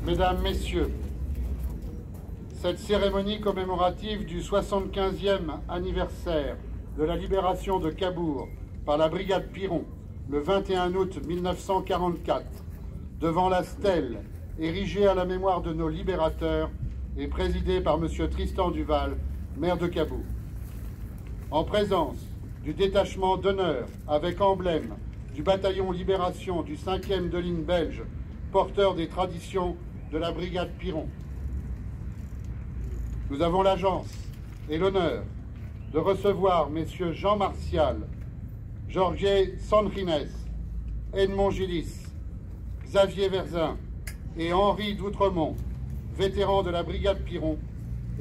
Mesdames, Messieurs, cette cérémonie commémorative du 75e anniversaire de la libération de Cabourg par la brigade Piron, le 21 août 1944, devant la stèle érigée à la mémoire de nos libérateurs et présidée par M. Tristan Duval, maire de Cabourg. En présence du détachement d'honneur avec emblème du bataillon Libération du 5e de ligne belge, porteur des traditions de la brigade Piron. Nous avons l'agence et l'honneur de recevoir messieurs Jean Martial, Jorge Sandrines, Edmond Gillis, Xavier Verzin et Henri d'Outremont, vétérans de la brigade Piron,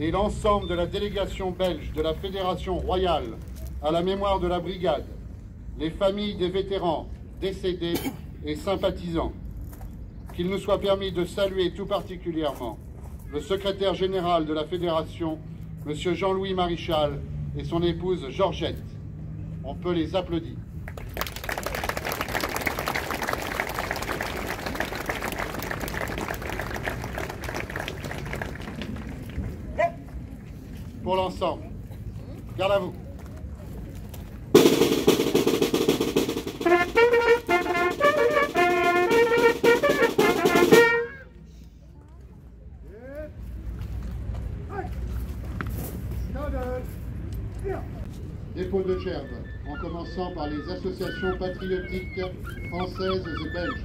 et l'ensemble de la délégation belge de la Fédération royale à la mémoire de la brigade, les familles des vétérans décédés et sympathisants. Qu'il nous soit permis de saluer tout particulièrement le secrétaire général de la Fédération, M. Jean-Louis Marichal, et son épouse Georgette. On peut les applaudir. Pour l'ensemble, garde à vous. Dépôt de gerbes, en commençant par les associations patriotiques françaises et belges.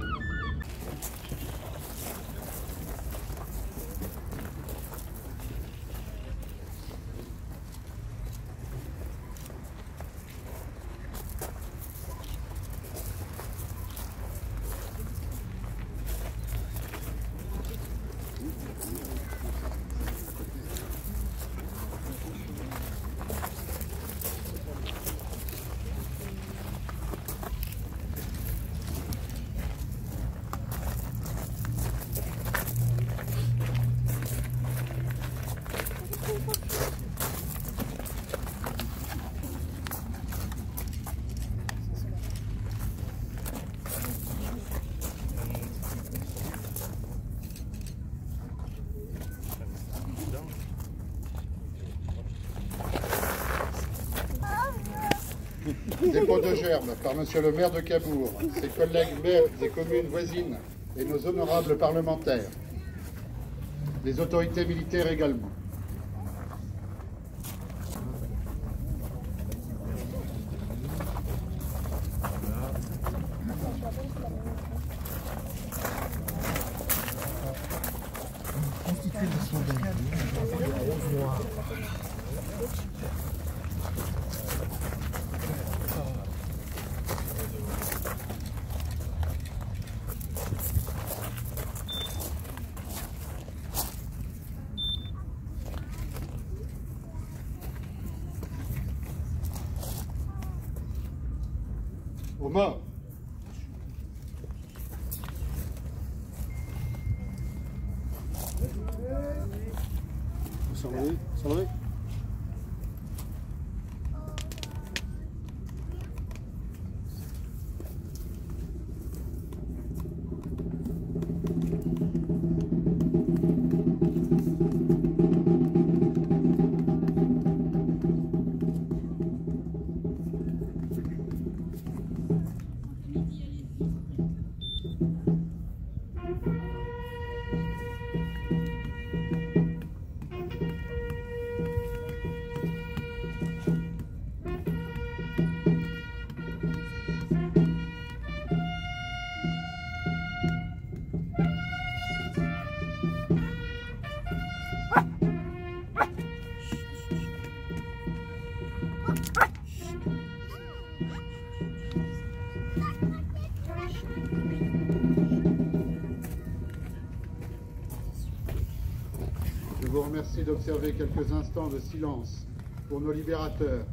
Dépôt de gerbes par Monsieur le maire de Cabourg, ses collègues maires des communes voisines et nos honorables parlementaires. Les autorités militaires également. Aux morts. S'enlever. Je vous remercie d'observer quelques instants de silence pour nos libérateurs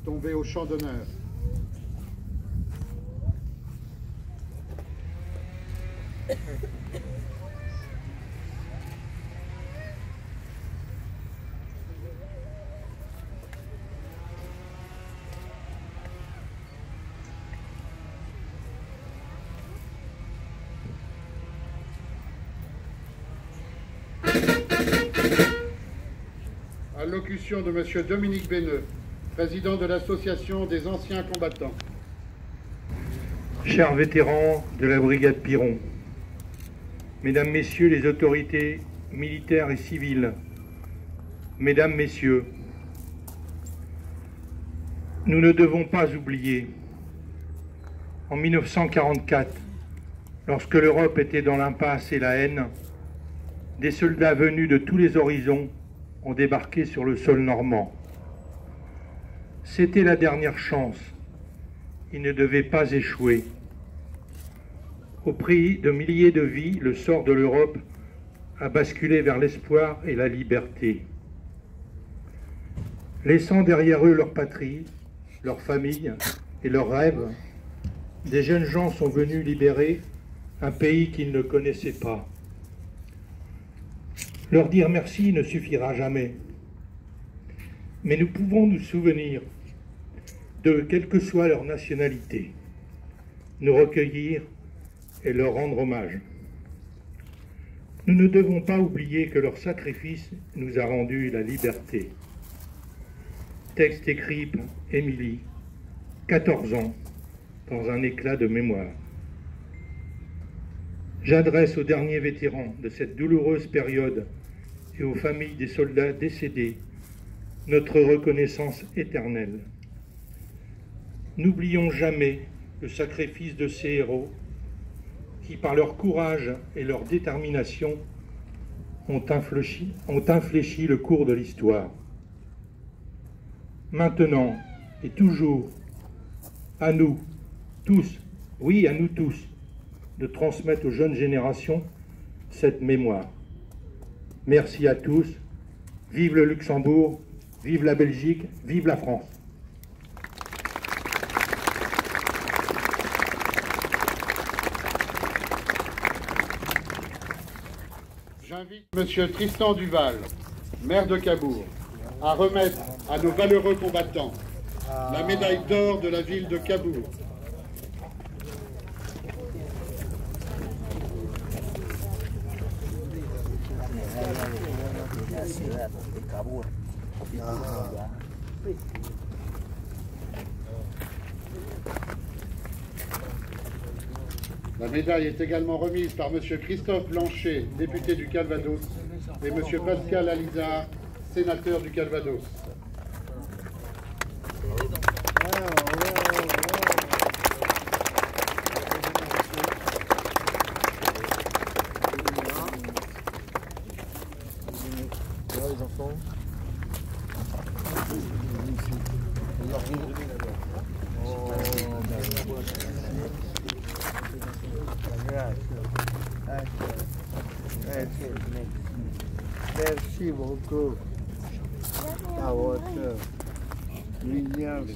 tombés au champ d'honneur. Allocution de M. Dominique Béneux, président de l'Association des anciens combattants. Chers vétérans de la brigade Piron, Mesdames, Messieurs les autorités militaires et civiles, Mesdames, Messieurs, nous ne devons pas oublier, en 1944, lorsque l'Europe était dans l'impasse et la haine, des soldats venus de tous les horizons ont débarqué sur le sol normand. C'était la dernière chance. Ils ne devaient pas échouer. Au prix de milliers de vies, le sort de l'Europe a basculé vers l'espoir et la liberté. Laissant derrière eux leur patrie, leur famille et leurs rêves, des jeunes gens sont venus libérer un pays qu'ils ne connaissaient pas. Leur dire merci ne suffira jamais. Mais nous pouvons nous souvenir de, quelle que soit leur nationalité, nous recueillir et leur rendre hommage. Nous ne devons pas oublier que leur sacrifice nous a rendu la liberté. Texte écrit par Émilie, 14 ans, dans un éclat de mémoire. J'adresse aux derniers vétérans de cette douloureuse période et aux familles des soldats décédés notre reconnaissance éternelle. N'oublions jamais le sacrifice de ces héros qui, par leur courage et leur détermination, ont infléchi le cours de l'histoire. Maintenant et toujours, à nous tous, oui à nous tous, de transmettre aux jeunes générations cette mémoire. Merci à tous, vive le Luxembourg, vive la Belgique, vive la France. J'invite M. Tristan Duval, maire de Cabourg, à remettre à nos valeureux combattants la médaille d'or de la ville de Cabourg. La médaille est également remise par M. Christophe Blanchet, député du Calvados, et M. Pascal Alizard, sénateur du Calvados. Les enfants. Merci beaucoup à votre Williams.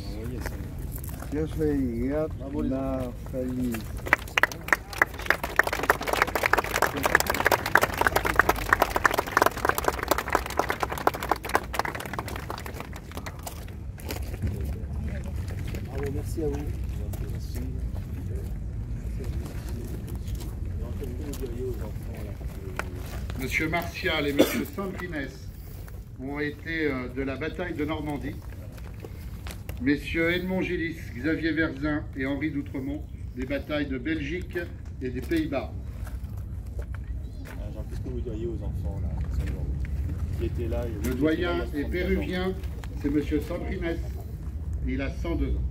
Je suis la famille. Merci à vous. Monsieur Martial et M. Sanguinès ont été de la bataille de Normandie. Messieurs Edmond Gélis, Xavier Verzin et Henri d'Outremont, des batailles de Belgique et des Pays-Bas. Qu'est-ce que vous diriez aux enfants là, qui étaient là? Le doyen est péruvien, c'est M. Sanguinès, et il a 102 ans.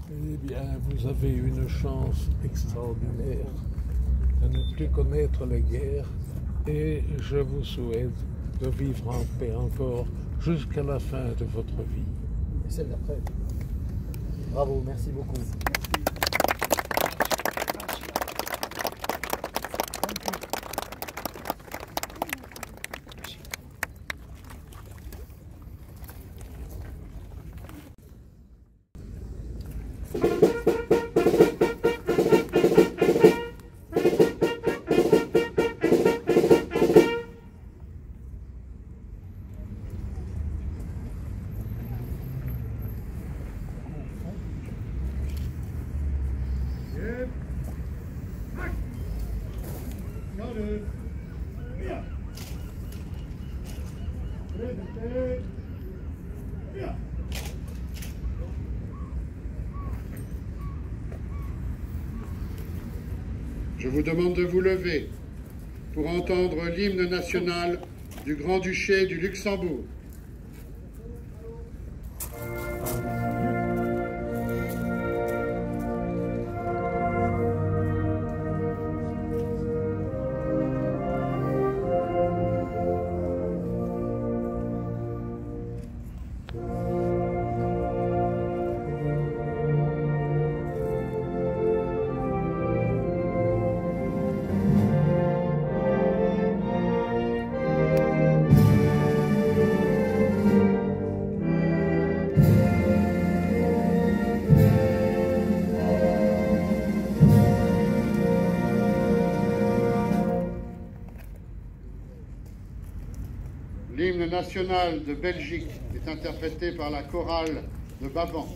Eh bien, vous avez une chance extraordinaire de ne plus connaître la guerre et je vous souhaite de vivre en paix encore jusqu'à la fin de votre vie. Et celle d'après. Bravo, merci beaucoup. Je vous demande de vous lever pour entendre l'hymne national du Grand-Duché du Luxembourg. L'hymne national de Belgique est interprété par la chorale de Bavan.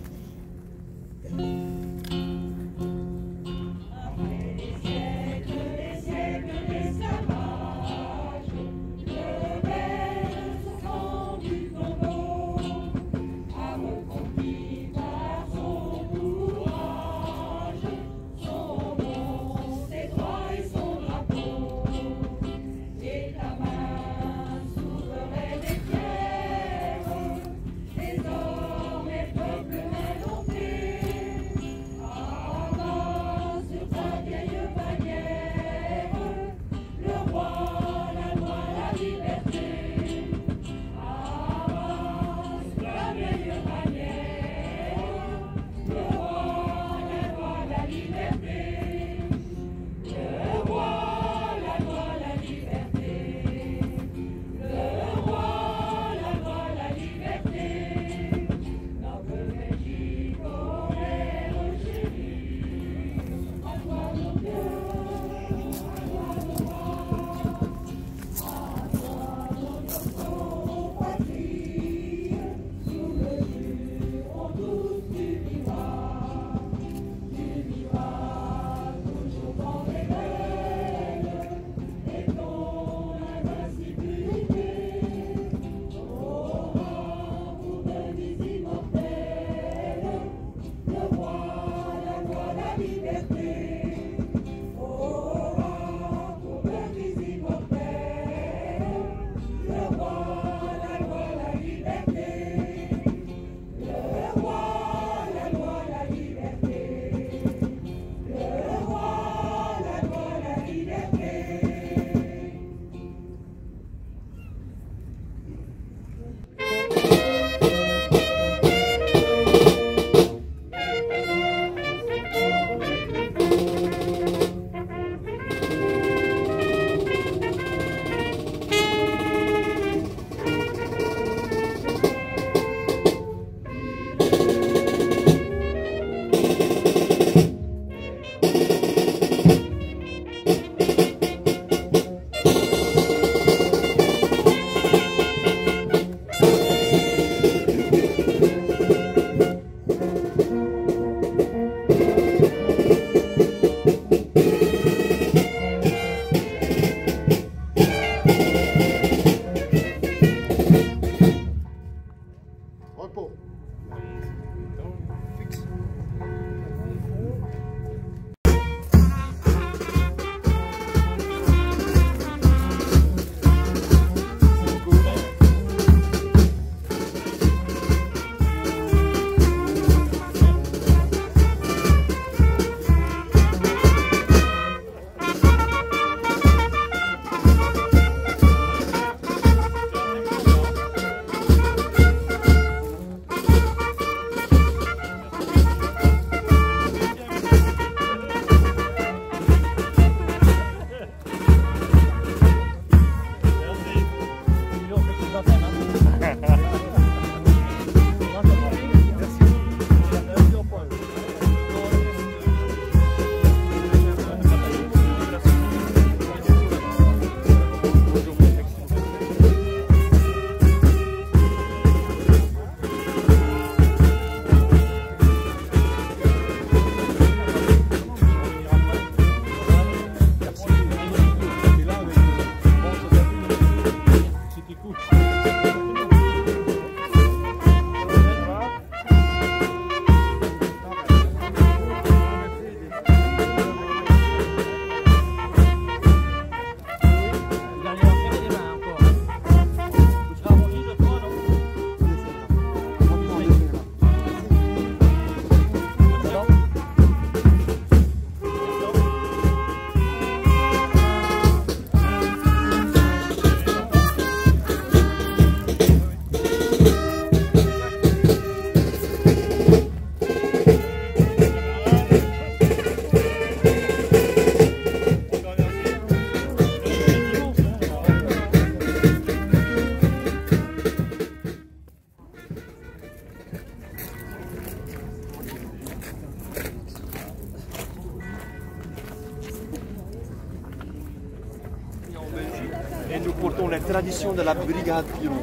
et nous portons les traditions de la brigade Piron.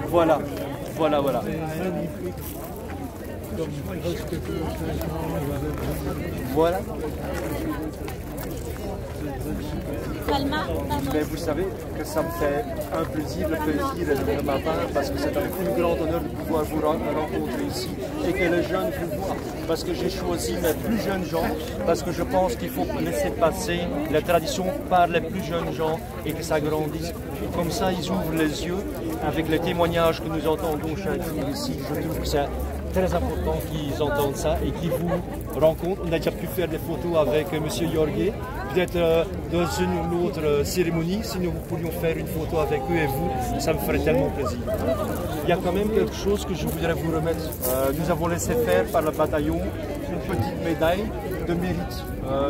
Voilà, voilà, voilà. Voilà. Mais vous savez que ça me fait un plaisir, le plaisir de ma part, parce que c'est un plus grand honneur de pouvoir vous rencontrer ici et que les jeunes vous voient. Parce que j'ai choisi mes plus jeunes gens, parce que je pense qu'il faut laisser passer les traditions par les plus jeunes gens et que ça grandisse. Comme ça, ils ouvrent les yeux avec les témoignages que nous entendons chaque jour ici. Je trouve que c'est très important qu'ils entendent ça et qu'ils vous rencontrent. On a déjà pu faire des photos avec M. Jorge. Peut-être dans une ou l'autre cérémonie, si nous pouvions faire une photo avec eux et vous, ça me ferait tellement plaisir. Il y a quand même quelque chose que je voudrais vous remettre. Nous avons laissé faire par le bataillon une petite médaille de mérite.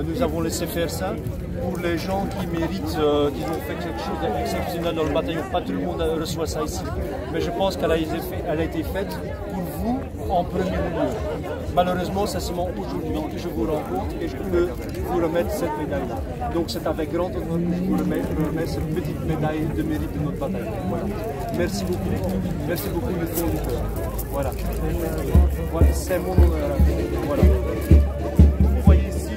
Nous avons laissé faire ça pour les gens qui méritent, qui ont fait quelque chose d'exceptionnel dans le bataillon. Pas tout le monde reçoit ça ici, mais je pense qu'elle a été faite pour vous en premier lieu. Malheureusement, c'est seulement aujourd'hui que je vous rencontre et je peux vous remettre cette médaille-là. Donc c'est avec grand honneur que je vous remets cette petite médaille de mérite de notre bataillon. Voilà. Merci beaucoup. Merci beaucoup du fond du cœur. Voilà. Voilà, c'est mon honneur. Voilà. Vous voyez ici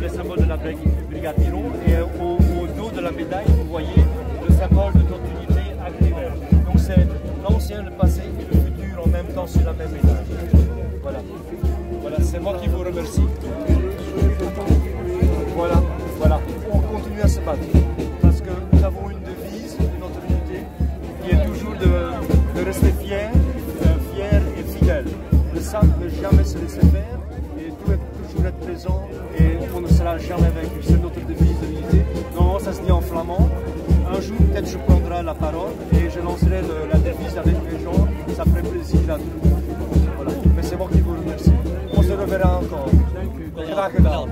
le symbole de la brigade Piron et au dos de la médaille, vous voyez le symbole de notre unité agrière. Donc c'est l'ancien, le passé et le futur en même temps sur la même médaille. Voilà. Voilà, c'est moi qui vous remercie. Voilà, voilà. On continue à se battre parce que nous avons une devise de notre unité qui est toujours de rester fier et fidèle. De ça, ne jamais se laisser faire et toujours être présent et on ne sera jamais vaincu. C'est notre devise de l'unité. Normalement, ça se dit en flamand. Un jour, peut-être je prendrai la parole et je lancerai la devise avec les gens. Ça ferait plaisir à tout le monde. Voilà. Mais c'est moi qui vous remercie. On se reverra encore. Graag gedaan.